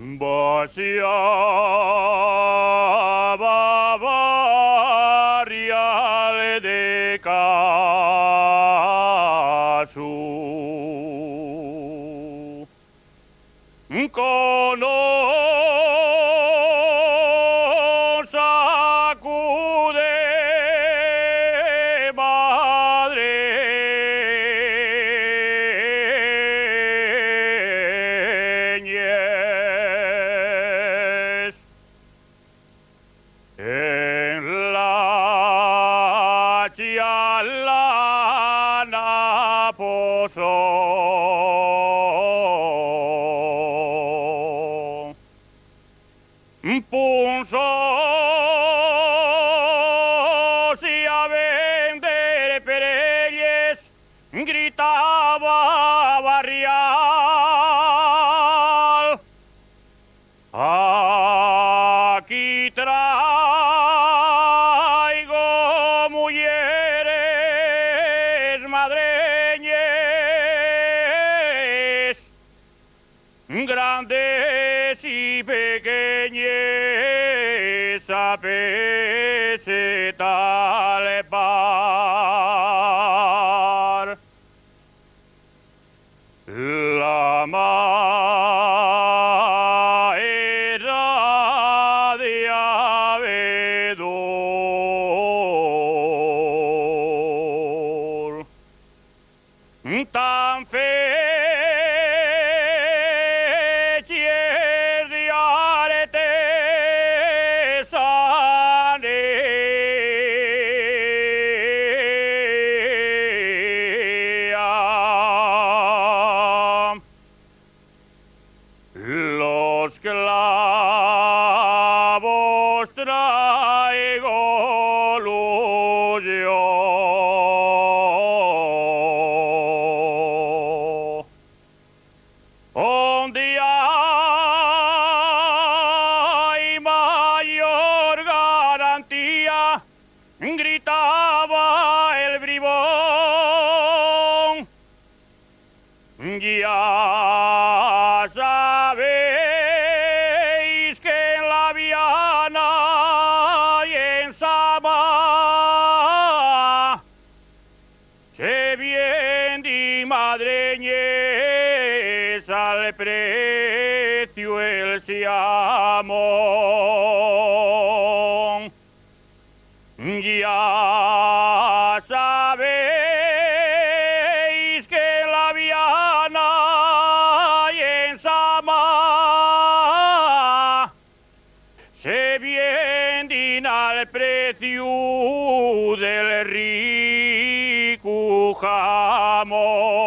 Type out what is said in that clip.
Vaciaba barrial de Casu con sacude madreñez en la chialana posó punzo si a vender pereyes gritaba barrial aquí traigo mujeres madreñes grandes y pequeñes a pesetal par. La maera de abedor tan los clavos traigo luz yo. Un día hay mayor garantía, gritaba el bribón. Ya sabéis que en la Viana y en Sama se viene madreñez al precio el siamón. Ya sabéis que en la Viana y en Sama se venden al precio del rico jamón.